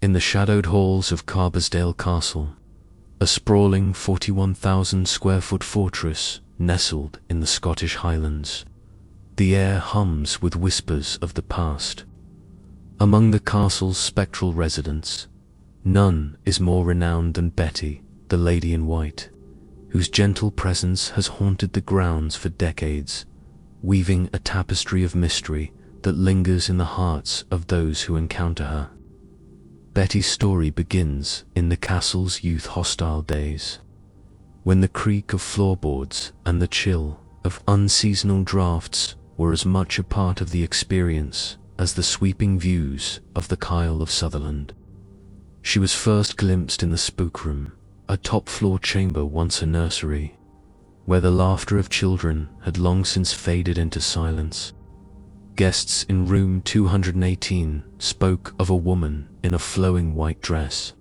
In the shadowed halls of Carbisdale Castle, a sprawling 41,000 square foot fortress nestled in the Scottish Highlands, the air hums with whispers of the past. Among the castle's spectral residents, none is more renowned than Betty, the Lady in White, whose gentle presence has haunted the grounds for decades, weaving a tapestry of mystery that lingers in the hearts of those who encounter her. Betty's story begins in the castle's youth-hostile days, when the creak of floorboards and the chill of unseasonal drafts were as much a part of the experience as the sweeping views of the Isle of Sutherland. She was first glimpsed in the spook room, a top-floor chamber once a nursery, where the laughter of children had long since faded into silence. Guests in room 218 spoke of a woman in a flowing white dress,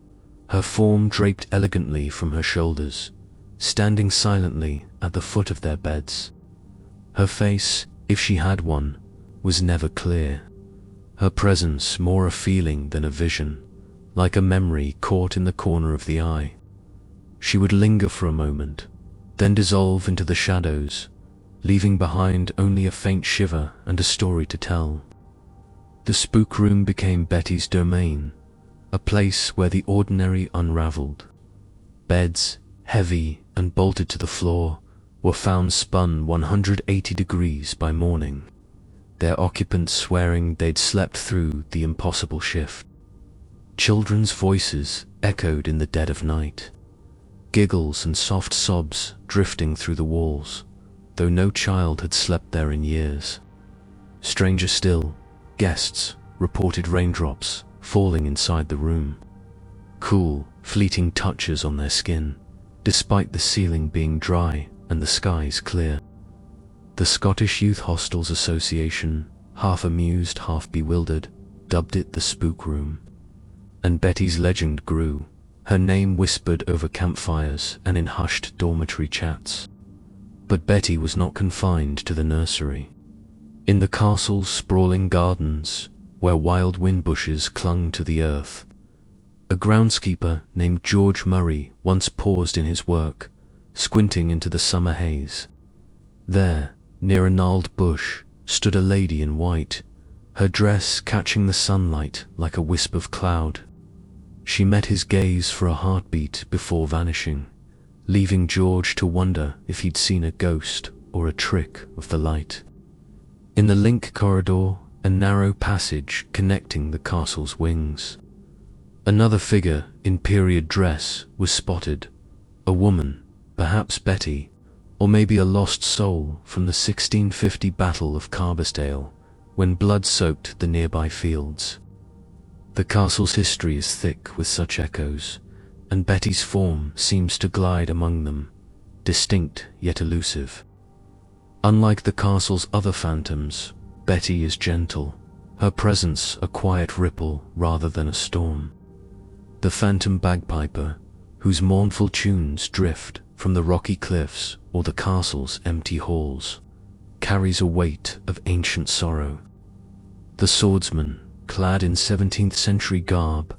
her form draped elegantly from her shoulders, standing silently at the foot of their beds. Her face, if she had one, was never clear, her presence more a feeling than a vision, like a memory caught in the corner of the eye. She would linger for a moment, then dissolve into the shadows, leaving behind only a faint shiver and a story to tell. The spook room became Betty's domain, a place where the ordinary unraveled. Beds, heavy and bolted to the floor, were found spun 180 degrees by morning, their occupants swearing they'd slept through the impossible shift. Children's voices echoed in the dead of night, giggles and soft sobs drifting through the walls, though no child had slept there in years. Stranger still, guests reported raindrops falling inside the room, cool, fleeting touches on their skin, despite the ceiling being dry and the skies clear. The Scottish Youth Hostels Association, half amused, half bewildered, dubbed it the Spook Room. And Betty's legend grew, her name whispered over campfires and in hushed dormitory chats. But Betty was not confined to the nursery. In the castle's sprawling gardens, where wild wind bushes clung to the earth, a groundskeeper named George Murray once paused in his work, squinting into the summer haze. There, near a gnarled bush, stood a lady in white, her dress catching the sunlight like a wisp of cloud. She met his gaze for a heartbeat before vanishing, leaving George to wonder if he'd seen a ghost or a trick of the light. In the link corridor, a narrow passage connecting the castle's wings, another figure in period dress was spotted, a woman, perhaps Betty, or maybe a lost soul from the 1650 Battle of Carbisdale, when blood soaked the nearby fields. The castle's history is thick with such echoes, and Betty's form seems to glide among them, distinct yet elusive. Unlike the castle's other phantoms, Betty is gentle, her presence a quiet ripple rather than a storm. The phantom bagpiper, whose mournful tunes drift from the rocky cliffs or the castle's empty halls, carries a weight of ancient sorrow. The swordsman, clad in 17th century garb,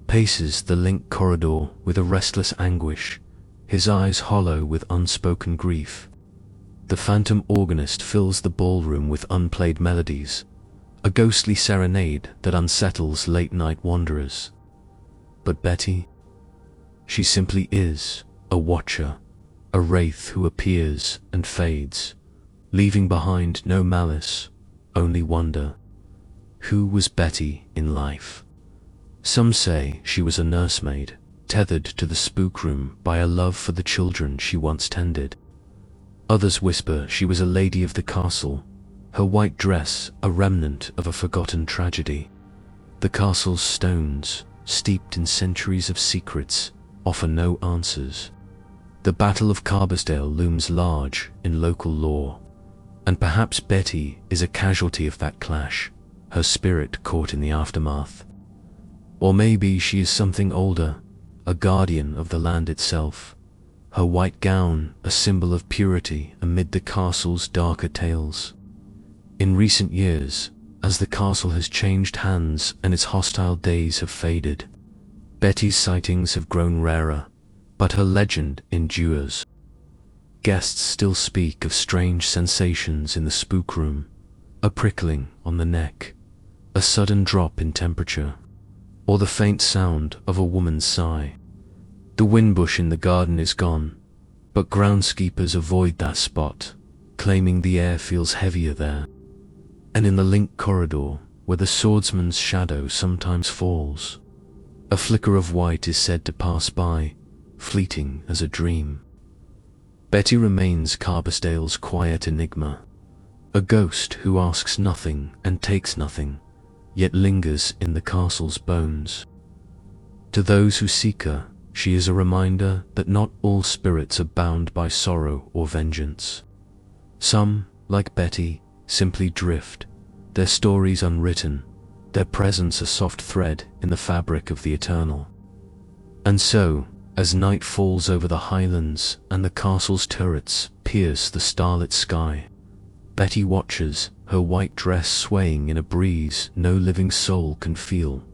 paces the link corridor with a restless anguish, his eyes hollow with unspoken grief. The phantom organist fills the ballroom with unplayed melodies, a ghostly serenade that unsettles late-night wanderers. But Betty? She simply is a watcher, a wraith who appears and fades, leaving behind no malice, only wonder. Who was Betty in life? Some say she was a nursemaid, tethered to the spook room by a love for the children she once tended. Others whisper she was a lady of the castle, her white dress a remnant of a forgotten tragedy. The castle's stones, steeped in centuries of secrets, offer no answers. The Battle of Carbisdale looms large in local lore, and perhaps Betty is a casualty of that clash, her spirit caught in the aftermath. Or maybe she is something older, a guardian of the land itself, her white gown a symbol of purity amid the castle's darker tales. In recent years, as the castle has changed hands and its hostile days have faded, Betty's sightings have grown rarer, but her legend endures. Guests still speak of strange sensations in the spook room, a prickling on the neck, a sudden drop in temperature, or the faint sound of a woman's sigh. The windbush in the garden is gone, but groundskeepers avoid that spot, claiming the air feels heavier there. And in the link corridor, where the swordsman's shadow sometimes falls, a flicker of white is said to pass by, fleeting as a dream. Betty remains Carbisdale's quiet enigma, a ghost who asks nothing and takes nothing, yet lingers in the castle's bones. To those who seek her, she is a reminder that not all spirits are bound by sorrow or vengeance. Some, like Betty, simply drift, their stories unwritten, their presence a soft thread in the fabric of the eternal. And so, as night falls over the Highlands and the castle's turrets pierce the starlit sky, Betty watches, her white dress swaying in a breeze no living soul can feel,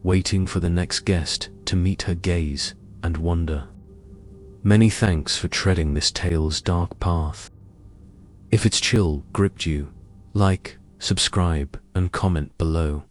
waiting for the next guest to meet her gaze and wonder. Many thanks for treading this tale's dark path. If its chill gripped you, like, subscribe, and comment below.